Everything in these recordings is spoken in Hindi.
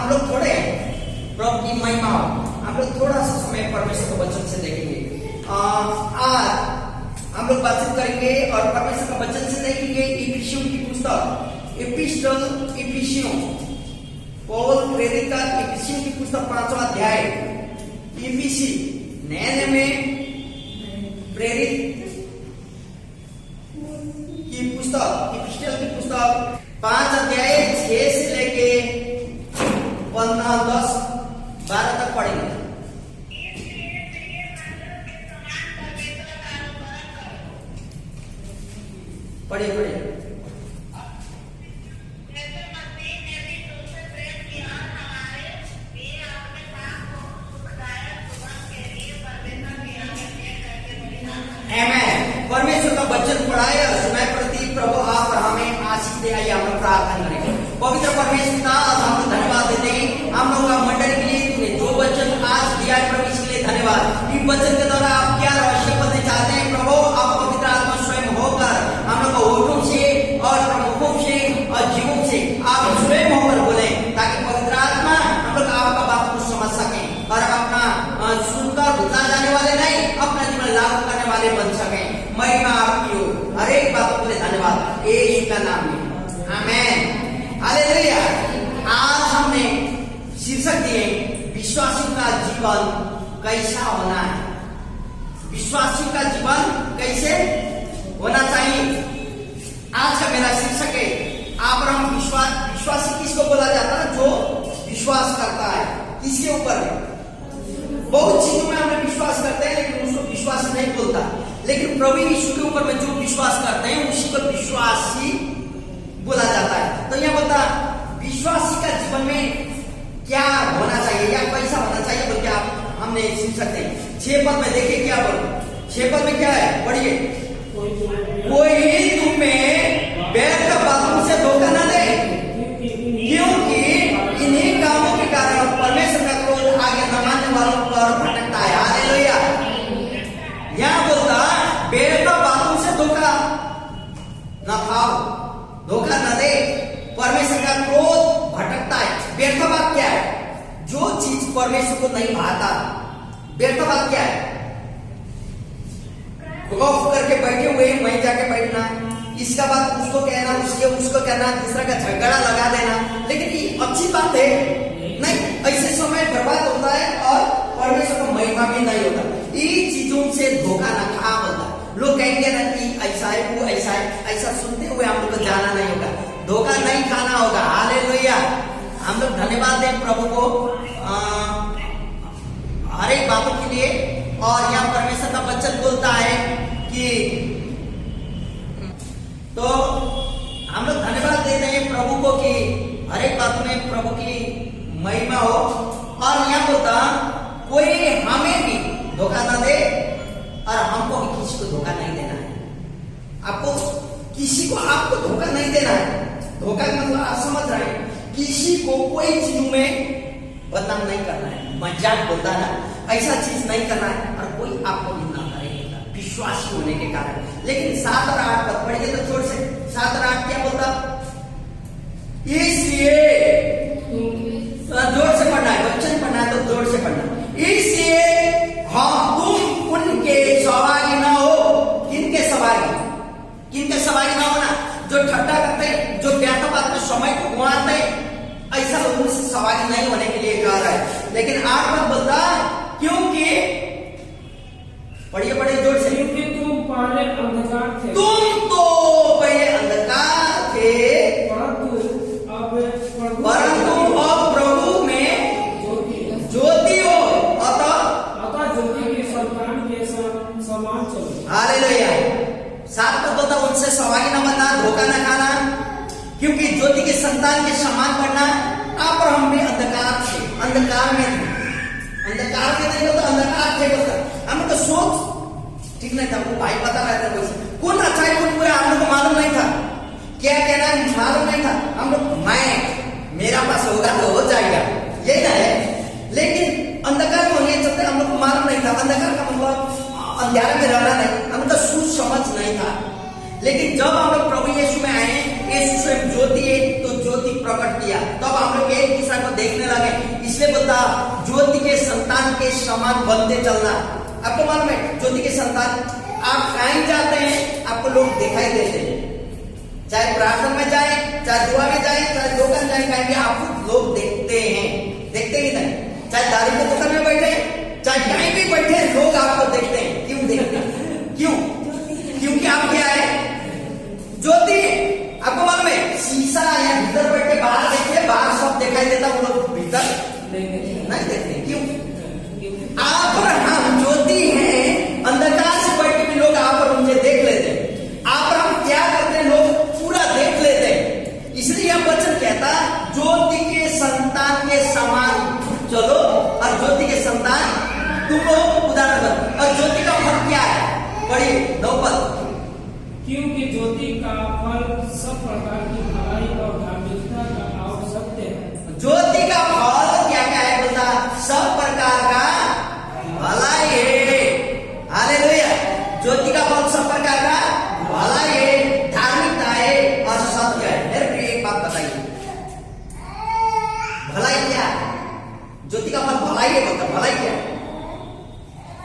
हम लोग थोड़े प्रभु की महिमा हो, हम लोग थोड़ा सा समय परमेश्वर के वचन से देखेंगे। आज हम लोग बातचीत करेंगे और परमेश्वर का वचन से देखेंगे इफिसियों की पुस्तक, एपिस्टल इफिसियों, पौल प्रेरित का इफिसियों की पुस्तक 5वां अध्याय, इफिसी नए में प्रेरित की पुस्तक, इफिसियों की पुस्तक 5 अध्याय 6 से लेके 15, 10, 12 तक पढ़ेंगे। पढ़िए पढ़िए। परमेश्वर का वचन पढ़ाए और सुनाए प्रति प्रभु आप हमें आशीष दे। आइए हम लोग प्रार्थना करेंगे। पवित्र परमेश्वर पिता, हम लोग धन्यवाद देते हैं हम लोग का मंडली के लिए, तूने जो वचन आज दिया है प्रभु इसके लिए धन्यवाद। इस वचन के द्वारा आप क्या रहस्य बताना चाहते हैं प्रभु, आप पवित्र आत्मा स्वयं होकर हम लोग को होठों से और प्रमुखों से और जीवों से आप स्वयं होकर बोले, ताकि पवित्र आत्मा हम लोग आपका बात को समझ सके और अपना सुनकर भुला जाने वाले नहीं, अपना जीवन लागू करने वाले बन सके। महिमा आपकी हो, हर एक बातों के लिए धन्यवाद यीशु का नाम में, आमेन, हालेलुया। आज हमने शीर्षक दिए विश्वासियों का जीवन कैसा होना है। विश्वासियों का जीवन कैसे होना चाहिए, आज का मेरा शीर्षक है। अब्राहम विश्वासी किसको बोला जाता है? जो विश्वास करता है। किसके ऊपर है? बहुत चीजों में हम विश्वास करते हैं लेकिन उसको विश्वास नहीं बोलता, लेकिन प्रभु यीशु के ऊपर में जो विश्वास करते हैं उसी को विश्वासी बोला जाता है। तो यह बोलता विश्वासी का जीवन में क्या होना चाहिए या कैसा होना चाहिए बोल के आप हमने सीख सकते हैं। 6 पद में देखिए क्या बोल, 6 पद में क्या है, पढ़िए। कोई तुम्हें व्यर्थ बातों से धोखा न दे, क्योंकि इन्हीं कामों के कारण परमेश्वर का क्रोध आगे न मानने वालों पर भटकता है। हालेलुया। यहाँ बोलता व्यर्थ बातों से धोखा न खाओ, धोखा न दे, परमेश्वर का क्रोध भटकता है। व्यर्थ बात क्या है? जो चीज परमेश्वर को नहीं भाता, व्यर्थ बात क्या है? गौफ करके बैठे हुए वहीं जाके बैठना, इसका बात उसको कहना, उसको कहना, दूसरा का झगड़ा लगा देना, लेकिन ये अच्छी बात है नहीं। ऐसे समय बर्बाद होता है और परमेश्वर का महिमा भी नहीं होता। इन चीजों से धोखा ना खा बोलता। लोग कहेंगे ना कि ऐसा है वो ऐसा है, ऐसा सुनते हुए हम लोग को जाना नहीं होगा, धोखा नहीं खाना होगा। हालेलुया। हम लोग धन्यवाद दें प्रभु को हर एक बातों के लिए। और यहाँ परमेश्वर का वचन बोलता है कि तो हम लोग धन्यवाद देते हैं प्रभु को कि हर एक बात में प्रभु की महिमा हो। और यहाँ बोलता कोई हमें भी धोखा ना दे और हमको भी किसी को धोखा नहीं देना है। आपको किसी को आपको धोखा नहीं देना है। धोखा का मतलब आप समझ रहे हैं, किसी को कोई चीजों में बदनाम नहीं करना है, मजाक बोलता ना, ऐसा चीज नहीं करना है और कोई आपको भी ना करेगा विश्वासी होने के कारण। लेकिन 7 और 8 पद पढ़िए तो जोर से। 7 और 8 क्या बोलता? इसलिए जोर से पढ़ना है, वचन पढ़ना है तो जोर से पढ़ना। इसलिए हाँ तुम उनके सहभागी ना हो। किनके सहभागी? किनके सहभागी ना होना? जो ठट्टा करते, जो व्यर्थ बात में समय को गुआते, ऐसा लोगों से सहभागी नहीं होने के लिए कह रहा है। लेकिन 8 पद बोलता क्योंकि, पढ़िए पढ़िए जोर से, क्योंकि तुम पहले अंधकार थे, तुम तो पहले अंधकार थे, परंतु अब प्रभु में ज्योति हो, अतः ज्योति के संतान के समान चलो। हालेलुया। 7 पद बोलता उनसे सहभागी न बनना, धोखा न खाना, क्योंकि ज्योति के संतान के समान बनना। आप और हम भी अंधकार थे, अंधकार में थे, अंधकार में नहीं होता, अंधकार थे बोलता। हम तो सोच ठीक नहीं था, वो भाई बता रहा था कौन अच्छा है कौन बुरा हम लोग को मालूम नहीं था, क्या कहना है मालूम नहीं था। हम लोग मेरा पास होगा तो हो जाएगा, यही ना है। लेकिन अंधकार में होने चलते हम लोग को मालूम नहीं था। अंधकार का मतलब अंधेरे में रहना नहीं, हमें तो सूझ समझ नहीं था। लेकिन जब हम लोग प्रभु यीशु में आए, यीशु स्वयं ज्योति है तो ज्योति प्रकट किया, तब हम लोग एक दूसरे को देखने लगे। के समान बनते चलना। आपको मालूम है ज्योति के संतान, आप कहीं जाते हैं आपको लोग दिखाई देते हैं, चाहे प्रार्थना में जाए, चाहे दुआ में जाए, चाहे दुकान जाए, कहीं भी आपको लोग देखते हैं, देखते ही नहीं। चाहे दारू की दुकान में बैठे, चाहे कहीं भी बैठे, लोग आपको देखते हैं। क्यों देखते हैं? क्यों? क्योंकि आप क्या है? ज्योति। आपको मालूम है शीशा या भीतर बैठ के बाहर देखिए, बाहर सब दिखाई देता, वो लोग भीतर नहीं देखते। क्यों? आप और हम ज्योति हैं, अंधकार से बैठ के भी लोग आप और मुझे देख लेते हैं। आप और हम क्या करते हैं, लोग पूरा देख लेते हैं। इसलिए यह वचन कहता ज्योति के संतान के समान चलो, और ज्योति के संतान तुम लोग उदाहरण दो। और ज्योति का फल क्या है? पढ़िए 9 पद। क्योंकि ज्योति का फल सब प्रकार की भलाई और धार्मिकता का और सत्य है। ज्योति का फल क्या क्या है? बोलता सब प्रकार का भलाई है। हालेलुया। ज्योति का फल सब प्रकार का भलाई है, धार्मिकता है और सत्य है। मेरे प्रिय एक बात बताइए, भलाई क्या है? ज्योति का फल भलाई है, बोलता भलाई क्या है?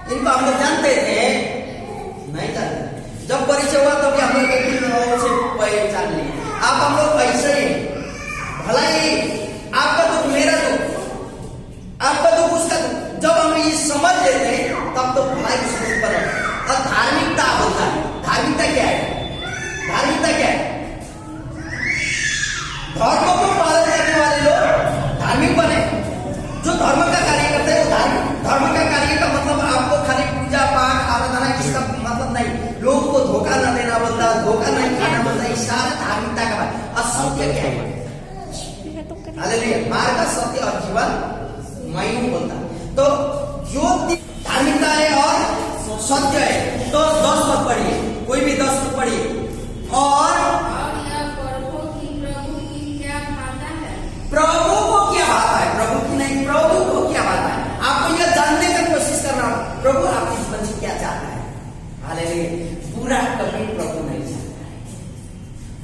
इनको हम लोग जानते थे? नहीं जानते। जब परिचय हुआ तभी हम लोग एक से पहचान लिए। आप हम लोग ऐसे ही भलाई, आपका दुख मेरा दुख, आपका दुख उसका दुख, जब हम ये समझ लेते हैं तब तो भलाई उसके ऊपर है। और धार्मिकता होता है। धार्मिकता क्या है? धार्मिकता क्या है? धर्म को पालन करने वाले लोग धार्मिक बने। जो धर्म का कार्य करते हैं वो धार्मिक। धर्म का कार्य का मतलब आपको खाली पूजा पाठ आराधना, इसका मतलब नहीं। लोगों को धोखा न देना बोलता, धोखा नहीं खाना बोलता, ये सारा धार्मिकता का बात। और सत्य क्या है? हालेलुया। मार्ग, सत्य और जीवन मैं हूं बोलता। तो जो धार्मिकता है और सत्य है, तो 10 पद पढ़िए, कोई भी 10 पद पढ़िए। और प्रभु को क्या भाता है? प्रभु की नहीं, प्रभु को क्या भाता है? आपको यह जानने का कोशिश करना, प्रभु आपके जीवन से क्या चाहता है। हालेलुया। बुरा कभी प्रभु नहीं चाहता है।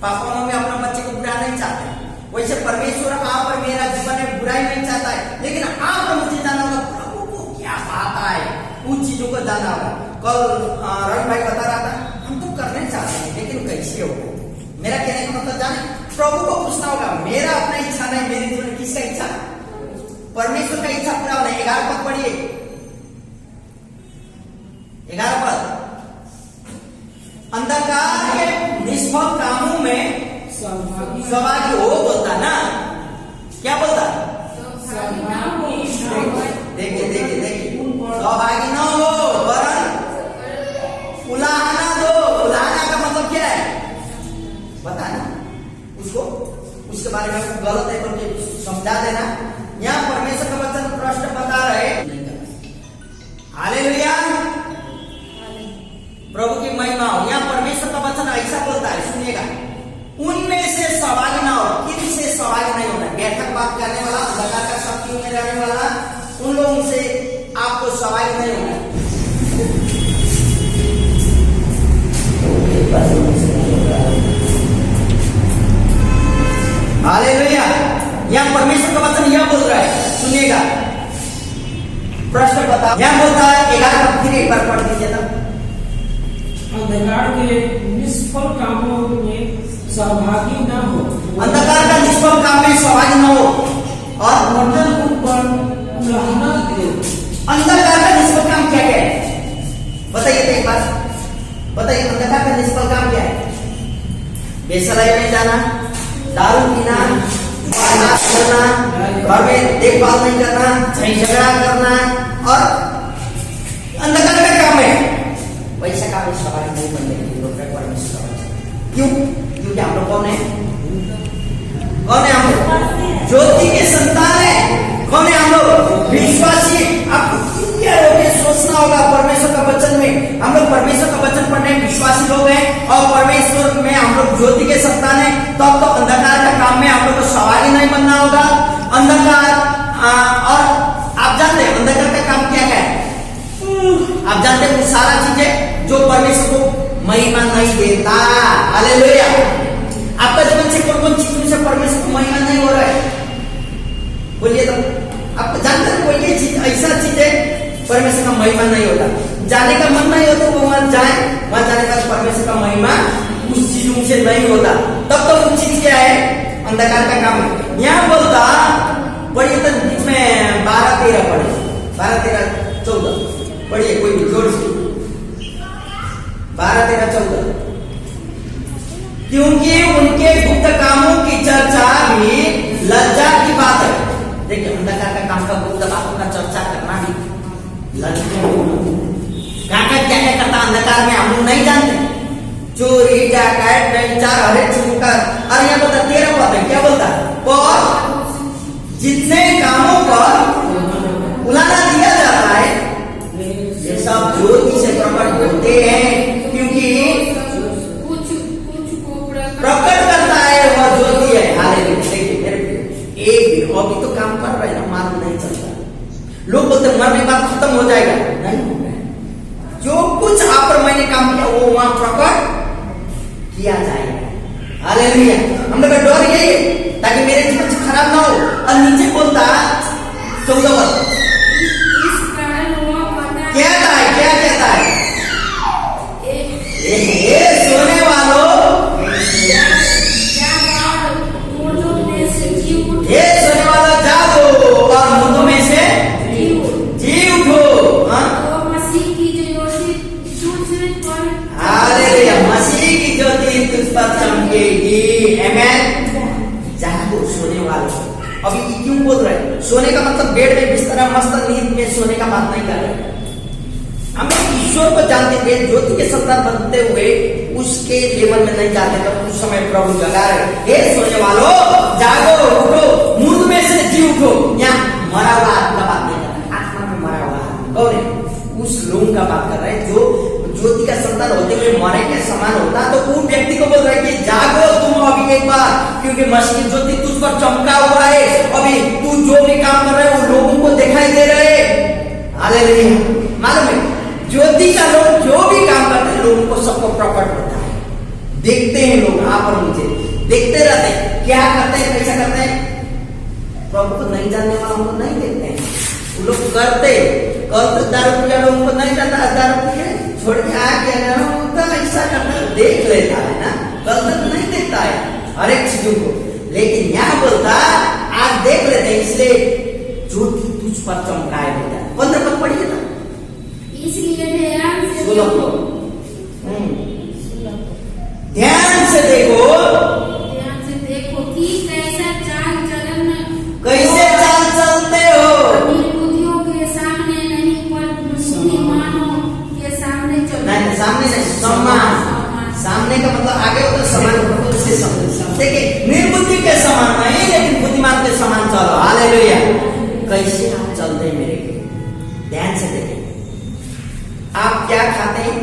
पापा मम्मी अपना बच्चे को बुरा नहीं चाहते हैं, वैसे परमेश्वर आप और मेरा जीवन में बुराई नहीं चाहता है। लेकिन आप और मुझे जाना होगा प्रभु को क्या चाहता है, उन चीजों को जाना होगा। कल रवि भाई बता रहा था, हम तो करने चाहते हैं लेकिन कैसे हो। मेरा कहने का मतलब जाने, प्रभु को पूछना होगा, मेरा अपना इच्छा नहीं, मेरी जीवन किसका इच्छा? परमेश्वर का इच्छा पूरा होना। 11 पद पढ़िए, 11 पद। अंधकार के निष्फल कामों में सहभागी हो बोलता ना, क्या बोलता? देखिए देखिए देखिए, सहभागी ना हो वरन उलाहना दो। उलाहना का मतलब क्या है बताना, उसको उसके बारे में गलत है बोल समझा देना। यहाँ परमेश्वर का वचन प्रश्न बता रहे। हालेलुया। प्रभु की महिमा हो। यहाँ परमेश्वर का वचन ऐसा बोलता है, सुनिएगा, उनमें से सहभागी ना हो। किन से सहभागी नहीं होना? बैठक बात करने वाला, अंधकार का शक्तियों में रहने वाला, उन लोगों से आपको सहभागी नहीं होना। हालेलुया। यहाँ परमेश्वर का वचन यह बोल रहा है, सुनिएगा, प्रश्न बता। यहाँ बोलता है 11 पद, फिर एक बार पढ़ दीजिए ना। अंधकार के निष्फल कामों में सहभागी न हो। अंधकार का निष्फल काम में सहभागी न हो और वर्तन ऊपर उलाहना दे। अंधकार का निष्फल काम क्या क्या है? बताइए तो एक बार बताइए, अंधकार का निष्फल काम क्या है? बेसराई में जाना, दारू पीना, बर्बाद करना, घर में देखभाल नहीं करना, झगड़ा करना, और अंधकार का काम है। वैसा काम में सहभागी नहीं बनने के लिए परमेश्वर। क्यों? क्योंकि हम लोग कौन है? कौन है हम लोग? ज्योति के संतान है। कौन है हम लोग? विश्वासी। आपको क्या होगा सोचना होगा, परमेश्वर का वचन में हम लोग परमेश्वर का वचन पढ़ने विश्वासी लोग हैं और परमेश्वर में हम लोग ज्योति के संतान हैं। तब तो अंधकार का काम में हम लोग को सहभागी नहीं बनना होगा। अंधकार और आप जानते हैं अंधकार का काम क्या क्या है? आप जानते हैं सारा चीजें जो परमेश्वर को महिमा नहीं देता। हालेलुया। आपका जीवन से कौन कौन चीजों से परमेश्वर को महिमा नहीं हो रहा है? बोलिए तो। आप जानते हैं कोई ये चीज ऐसा चीज है परमेश्वर का महिमा नहीं होता। जाने का मन नहीं होता वो वहां जाए, वहां जाने का परमेश्वर का महिमा उस चीजों से नहीं होता। तब तो वो चीज क्या है? अंधकार का काम है। यहाँ बोलता पढ़िए तो बीच में 12-13 पढ़े, 12-13-14 पढ़िए, कोई भी जोर से 12-13-14। क्योंकि उनके गुप्त कामों की चर्चा भी लज्जा की बात है। देखिए अंधकार का काम का गुप्त बातों का चर्चा करना भी लज्जा। क्या क्या करता अंधकार में हम लोग नहीं जानते। चोरी डकैत व्यभिचार हर एक चीज का। और यहाँ बोलता 13 पद है, क्या बोलता? और जितने कामों पर उलाना दिया जाता है ये सब ज्योति से प्रकट होते हैं, क्योंकि प्रकट करता है वह ज्योति है। हालेलुया। देखिए मेरे एक अभी तो काम कर रहे हैं ना, मालूम नहीं चलता। लोग बोलते मरने के बाद खत्म हो जाएगा, नहीं हो रहा है। जो कुछ आप पर मैंने काम किया वो वहां प्रकट किया जाएगा। हालेलुया। हम लोग का डर यही है ताकि मेरे जीवन से खराब ना हो। और नीचे बोलता 14 क्या कहता है? सोने वालों, ये सोने वाला जागो और मुर्दों में से जी उठो। मसीह की ज्योति तुझ पर चमकेगी। आमीन। जागो सोने वालों। अभी क्यों बोल रहे? सोने का मतलब बेड में बिस्तर मस्त नींद में सोने का बात नहीं कर रहे। हम ईश्वर को जानते थे, ज्योति के संतान बनते हुए उसके लेवल में नहीं जाते तो उस समय प्रभु जगा रहे, हे सोने वालों जागो उठो, मुर्द में से जी उठो। यहाँ मरा हुआ आत्मा बात नहीं कर रहा, आत्मा में मरा हुआ कौन है? उस लोगों का बात कर रहा है जो ज्योति का संतान होते हुए मरे के समान होता। तो उन व्यक्ति को बोल रहा है कि जागो तुम अभी एक बार, क्योंकि मसीह ज्योति तुझ पर चमका हुआ है। अभी तू जो भी काम कर रहा है वो लोगों को दिखाई दे रहे। हालेलुया। मालूम है ज्योति का लोग जो भी काम करते हैं लोगों को सबको प्रकट होता है, देखते हैं लोग। आप और मुझे देखते रहते हैं क्या करते हैं, कैसा करते हैं। प्रभु को नहीं जानने वालों को नहीं देखते हैं, वो लोग करते। कल तो दारू पिया लोगों को नहीं जानता, दारू पिए छोड़ के आ गया तो ऐसा करता देख लेता है ना, कल तक नहीं देखता है हर एक चीजों को। लेकिन यहाँ बोलता आज देख लेते हैं, इसलिए ज्योति तुझ पर चमकाए बेटा। 15 पद पढ़िए ना। इसलिए ध्यान से देखो कि कैसे चाल चलते हो। बुद्धियों के सामने नहीं पर बुद्धिमानों के सामने चलो। नहीं, सामने नहीं, सम्मान। सामने का मतलब आगे होता समान। देखिए निर्बुद्धि के समान नहीं, लेकिन बुद्धिमान के समान चलो। हालेलुया। कैसे आप चलते हैं मेरे? ध्यान से देखें। आप क्या खाते हैं,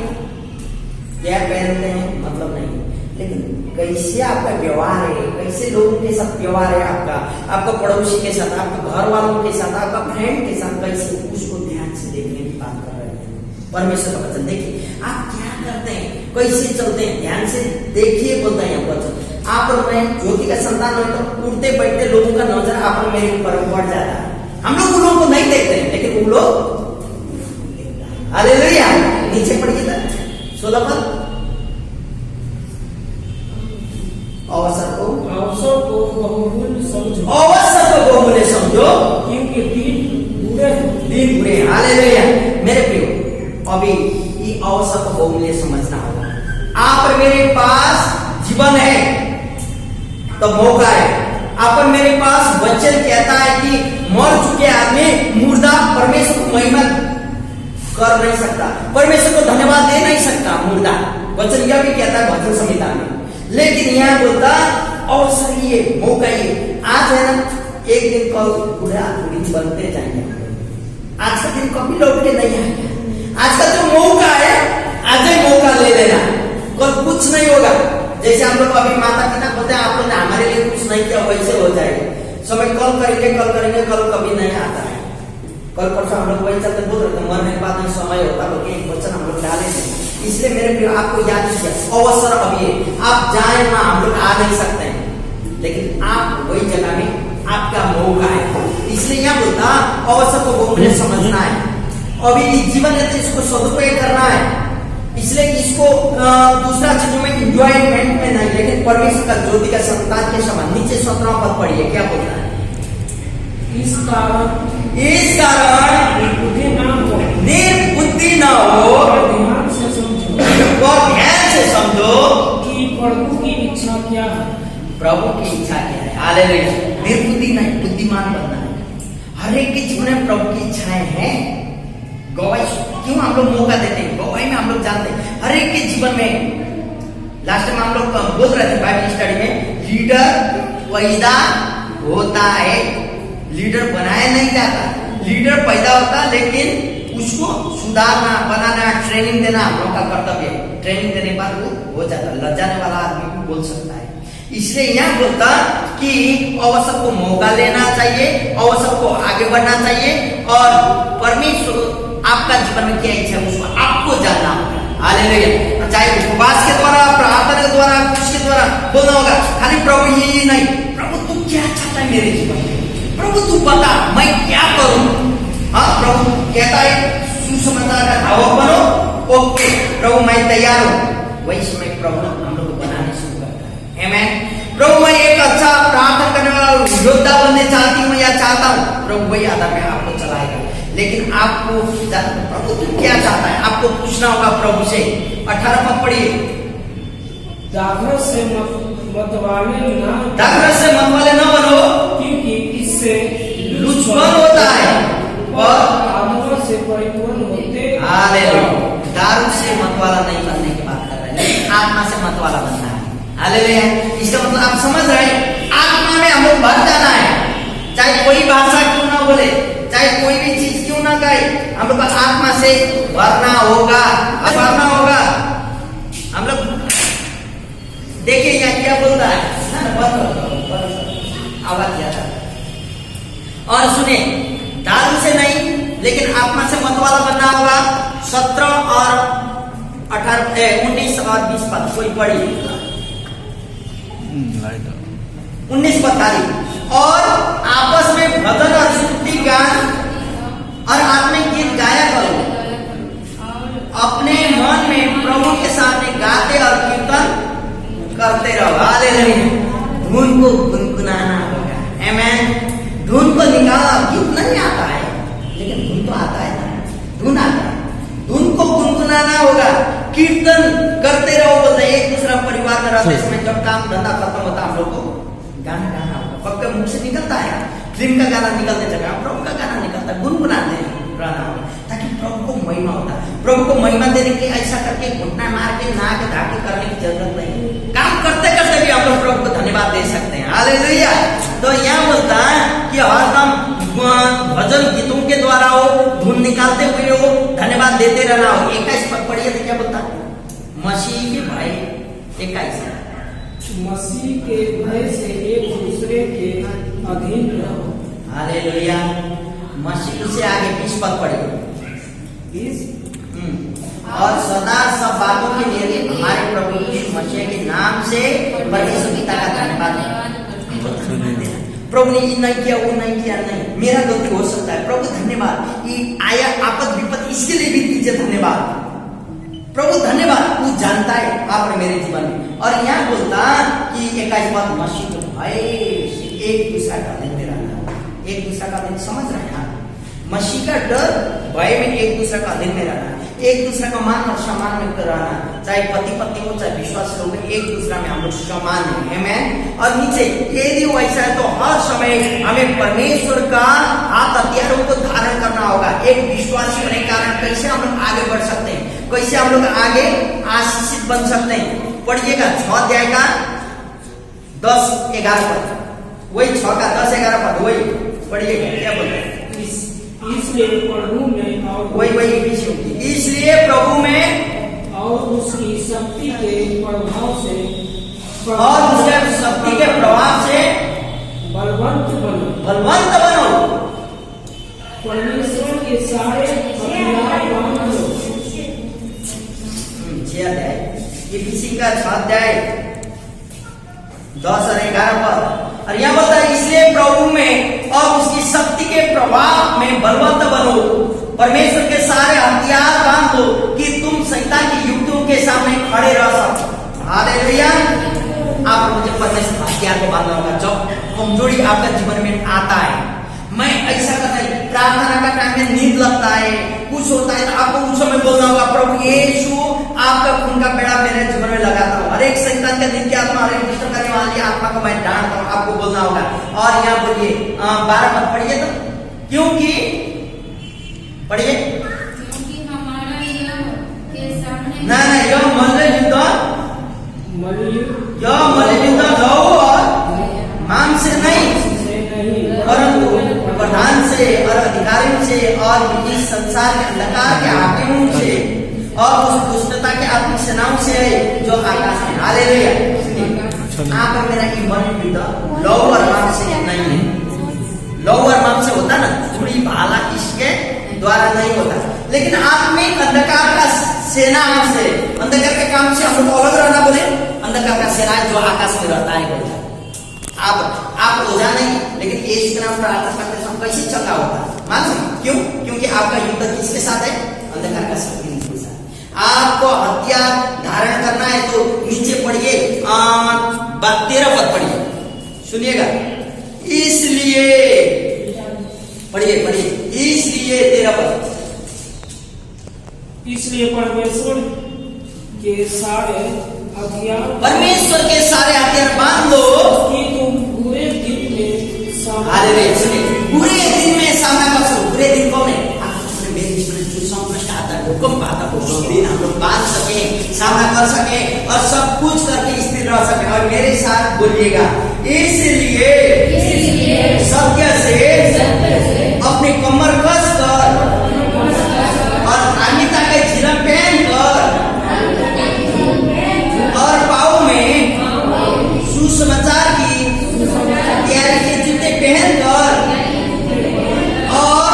क्या पहनते हैं मतलब नहीं, लेकिन कैसे आपका व्यवहार है, कैसे लोगों के साथ व्यवहार है आपका पड़ोसी के साथ, आपके घर वालों के साथ, आपका फ्रेंड के साथ, कैसे उसको ध्यान से देखने की बात कर रहे हैं। परमेश्वर का वचन देखिए आप क्या करते हैं, कैसे चलते हैं, ध्यान से देखिए। बोलता है वचन आप और मैं ज्योति का संतान हो तो उठते बैठते लोगों का नजर आप और मेरे ऊपर बढ़ जाता है। हम लोग उन लोगों को नहीं देखते हैं, लेकिन वो लोग। हालेलुया। नीचे पढ़िए 16 पद। अवसर को बहुमूल्य समझो, क्योंकि दिन बुरे। हालेलुया। मेरे प्रियो अभी ये अवसर को बहुमूल्य समझना होगा। आप और मेरे पास जीवन है तो मौका है। आप और मेरे पास वचन कहता है कि मर चुके आदमी मुर्दा परमेश्वर को महिमा कर नहीं सकता, परमेश्वर को धन्यवाद दे नहीं सकता मुर्दा। वचन यह भी कहता है भजन संहिता में। लेकिन यहाँ बोलता अवसर ये मौका ये आज है ना, एक दिन कल बुढ़ा बुढ़ी बनते जाएंगे। आज का दिन कभी लौट के नहीं आएगा। आज का जो मौका है आज ही मौका ले लेना, कल कुछ नहीं होगा। जैसे हम लोग अभी माता पिता बोलते हैं आप लोगों ने हमारे लिए कुछ नहीं किया, वैसे हो जाएगा। समय कल करेंगे, कल कभी नहीं आता है। कल परसों हम लोग वही चलते बोल रहे थे मरने के बाद नहीं समय होता, लोग एक वचन हम लोग डाले थे। इसलिए मेरे प्रिय आपको याद कीजिए अवसर अभी है। आप जाए ना, हम लोग आ नहीं सकते हैं, लेकिन आप वही जगह में आपका मौका है। इसलिए यहाँ बोलता अवसर को बहुमूल्य समझना है। अभी जीवन है तो इसको सदुपयोग करना है, इसलिए इसको दूसरा चीजों में इंजॉयमेंट में नहीं, लेकिन परमेश्वर का ज्योति का संतान के समान। नीचे 17वां पद पढ़िए, क्या बोल रहा है? इस कारण निर्बुद्धि न हो, ध्यान से समझो और ध्यान से समझो कि प्रभु की इच्छा क्या है। प्रभु की इच्छा क्या है। हालेलुया। निर्बुद्धि नहीं, बुद्धिमान बनना है। हर एक के जीवन में प्रभु की इच्छाएं हैं। गवाही क्यों हम लोग मौका देते हैं? गवाही में हम लोग जानते हैं हर एक के जीवन में। लास्ट टाइम हम लोग बोल रहे थे बाइबल स्टडी में, लीडर पैदा होता है, लीडर बनाया नहीं जाता। लीडर पैदा होता लेकिन उसको सुधारना, बनाना, ट्रेनिंग देना हम लोग का कर्तव्य है। ट्रेनिंग देने के बाद वो हो जाता। लजाने वाला आदमी भी बोल सकता है। इसलिए यह बोलता कि अवसर को मौका लेना चाहिए, अवसर को आगे बढ़ना चाहिए, और परमेश्वर आपका जीवन में क्या इच्छा है उसको आपको जानना होगा। हालेलुया। चाहे उपवास के द्वारा, प्रार्थना के द्वारा, कुछ के द्वारा बोलना होगा। खाली प्रभु ये नहीं, प्रभु तू क्या चाहता है मेरे जीवन में, प्रभु तू बता मैं क्या करूं। हाँ, प्रभु कहता है सुसमाचार का धावक बनो। ओके प्रभु मैं तैयार हूं। वही समय प्रभु हम लोग को बनाने शुरू करता है। आमीन। प्रभु मैं एक अच्छा प्रार्थना करने वाला योद्धा बनने चाहती हूँ या चाहता हूँ, प्रभु वही आधार में आपको चलाएगा। लेकिन आपको प्रभु तू क्या चाहता है आपको पूछना होगा प्रभु से। 18 पद पढ़िए। दाखरस से मतवाले न बनो, क्योंकि इससे लुचपन होता है और आत्मा से परिपूर्ण होते। हालेलुया। दारू से मतवाला नहीं बनने की बात कर रहे हैं, लेकिन आत्मा से मतवाला बनना है। हालेलुया। इसका मतलब आप समझ रहे हैं, आत्मा में हम लोग भर जाना है। चाहे कोई भाषा क्यों ना बोले, चाहे कोई भी चीज क्यों ना कहे, हम लोग आत्मा से भरना होगा, भरना होगा। हम लोग देखिए यहाँ क्या बोलता है, आवाज ज्यादा। और सुने, दारू से नहीं लेकिन आत्मा से मतवाला बनना होगा। 17 और 18, 19 और 20 पद कोई पढ़ी। 19 पद तारीख। और आपस में भजन और स्तुति गान और आत्मिक गीत गाया करो, अपने मन में प्रभु के सामने गाते और कीर्तन करते रहो। हालेलुया। धुन को गुनगुनाना होगा। आमीन। धुन को निकालना, गीत नहीं आता है लेकिन धुन तो आता है ना, धुन आता है। धुन को गुनगुनाना होगा, कीर्तन करते रहो। बोलते एक दूसरा परिवार में रहते समय जब काम धंधा खत्म होता हम लोग को गाना गाना होगा। पक्का मुंह से निकलता है, फिल्म का गाना निकलते जगह प्रभु का गाना निकलता है, गुनगुनाते रहना होगा ताकि प्रभु को महिमा होता है। प्रभु को महिमा देने के लिए ऐसा करके घुटना मार के नाक धाके करने की जरूरत नहीं। काम करते करते भी हम लोग प्रभु को धन्यवाद दे सकते हैं। हालेलुया। तो यह बोलता है कि हरदम भजन गीतों के द्वारा हो, धुन निकालते हुए हो, धन्यवाद देते रहना हो। 21 पद पढ़िए तो क्या बोलता है? मसीह के भाई 21 मसीह के भय से एक दूसरे के अधीन रहो। हालेलुया। मसीह से आगे 20 पद पढ़िए। और सदा सब बातों के लिए हमारे प्रभु यीशु मसीह के नाम से परमेश्वर पिता का धन्यवाद। प्रभु ने ये नहीं किया, वो नहीं किया, नहीं मेरा गलती हो सकता है, प्रभु धन्यवाद। ये आया आपद विपद, इसके लिए भी दीजिए धन्यवाद। प्रभु धन्यवाद, तू जानता है आपने मेरे जीवन में। और यहाँ बोलता कि 21 बात, मसीह के भय से एक दूसरा का दिन में रहना। एक दूसरा का दिन समझ रहे हैं? मसीह का डर, भय में एक दूसरा का दिन में रहना, एक दूसरा का मान और सम्मान में रहना। चाहे पति पत्नी हो, चाहे विश्वास लोग, एक दूसरा में हम लोग सम्मान है। आमीन। और नीचे यदि वैसा है तो हर समय हमें परमेश्वर का हाथ हथियारों को धारण करना होगा। एक विश्वासी होने के कारण कैसे हम लोग आगे बढ़ सकते हैं, कैसे हम लोग आगे आशीषित बन सकते हैं। पढ़िएगा 6 अध्याय का 10-11 पद, वही 6 का 10-11 पद, वही पढ़िएगा क्या बोलते हैं। इसलिए प्रभु में और इसलिए प्रभु में और उसकी शक्ति के प्रभाव से बलवंत बनो। परमेश्वर के सारे हथियार बांध लो। 6 अध्याय, इफिसी का 6 अध्याय 10 और 11 पद। और यह बोलता है इसलिए प्रभु में और उसकी शक्ति के प्रभाव में बलवंत बनो। परमेश्वर के सारे हथियार बांध लो कि तुम शैतान की युक्तियों के सामने खड़े रह सको। हालेलुया। आप मुझे परमेश्वर हथियार को बांधना होगा जब कमजोरी आपका जीवन में आता है। मैं ऐसा करता है, प्रार्थना का टाइम में नींद लगता है, कुछ होता है, तो आपको उस समय बोलना होगा, प्रभु यीशु आपका खून का बेड़ा मेरे जीवन में लगाता हूँ। हर एक शैतान के दिन की आत्मा, हर एक दुष्ट करने वाली आत्मा को मैं डांटता हूँ, आपको बोलना होगा। और यहाँ बोलिए 12 मत पढ़िए तो, क्योंकि पढ़िए, क्योंकि हमारा यह के सामने नहीं यह मल्लयुद्ध लहू और मांस से नहीं, परंतु प्रधान से और अधिकारियों से और इस संसार के अंधकार के हाकिमों से और उस दुष्टता के आत्मिक सेनाओं से है जो आकाश में। हालेलुया। यहाँ पर मेरा युद्ध लहू और मांस से नहीं है। लहू और मांस से होता ना, थोड़ी भाला इसके द्वारा नहीं होता, लेकिन आत्मिक अंधकार का सेना से, अंधकार के काम से हम लोग अलग रहना बोले। अंधकार का सेना जो आकाश में रहता है बोलता। आप रोजा नहीं, लेकिन यीशु के नाम पर प्रार्थना करते समय कैसे चंगा होता है मालूम? क्यों? क्योंकि आपका युद्ध किसके साथ है? अंधकार का शक्ति के साथ। आपको हथियार धारण करना है तो नीचे पढ़िए, 13 पद पढ़िए, सुनिएगा। इसलिए पढ़िए, इसलिए 13 पद, इसलिए परमेश्वर के सारे हथियार बांध लो कि तुम बुरे दिन में बुरे दिन में सामना कर सको। बुरे दिन कौन है? भूकंप आता हो, दिन हम लोग बांध सके, सामना कर सके और सब कुछ करके स्थिर रह सके। और मेरे साथ बोलिएगा, इसलिए सत्य से अपनी कमर कस कर और धार्मिकता के झिलम पहन कर और पाँव में सुसमाचार की तैयारी के जूते पहन कर और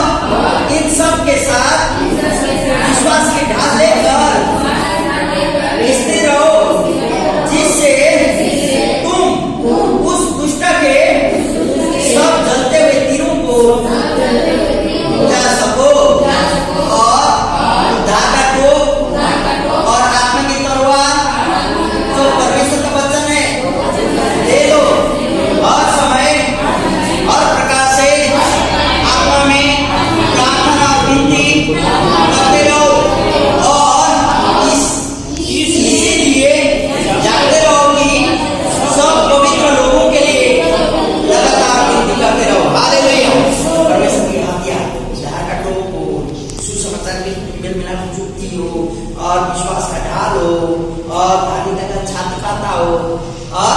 इन सब के साथ विश्वास की ढाल लेकर स्थिर रहो, जिससे तुम उस दुष्ट के सब जलते हुए तीरों को जा सको और उद्धार का टोप और आत्मा की तलवार जो परमेश्वर का वचन है ले लो। हर समय हर प्रकार से आत्मा में प्रार्थना और विनती करते रहो और इसीलिए जागते रहो कि सब पवित्र लोगों के लिए लगातार विनती करते रहो। हालेलुया। परमेश्वर की हथियार, उद्धार का टोप हो, सुसमाचार में मेल मिलाप की जुक्ति हो और विश्वास का ढाल हो और धार्मिकता का छाती पाता हो और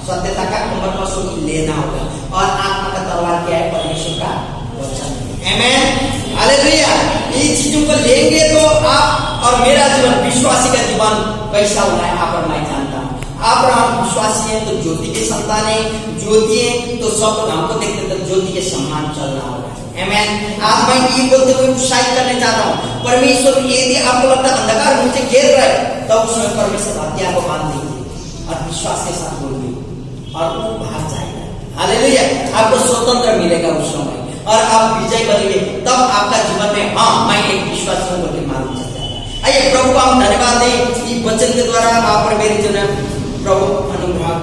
सत्यता का कमर कस लेना होगा और आत्मा का तलवार क्या है? परमेश्वर का वचन। आमेन। हालेलुया। इन चीजों को लेंगे तो आप और मेरा जीवन, विश्वासी का जीवन कैसा होना है आप और मैं जानता हूँ। आप और हम विश्वासी हैं तो ज्योति के संतान है, ज्योति है तो सब लोग हमको देखते तो ज्योति के सम्मान चलना होगा। आमेन। आज मैं ये बोलते हुए उत्साहित करने चाहता हूँ, परमेश्वर यदि आपको लगता है अंधकार मुझे घेर रहा है, तब उसमें परमेश्वर हथियार को बांध दीजिए और विश्वास के साथ बोलिए और वो बाहर जाएगा। हालेलुया। आपको स्वतंत्र मिलेगा उस समय और आप विजय बनेंगे। तब आपका जीवन में हाँ मैं एक विश्वासी हूँ बोलकर मालूम चल जाएगा। आइए प्रभु को हम धन्यवाद दें, इस वचन के द्वारा आप और मेरे जीवन प्रभु अनुग्रह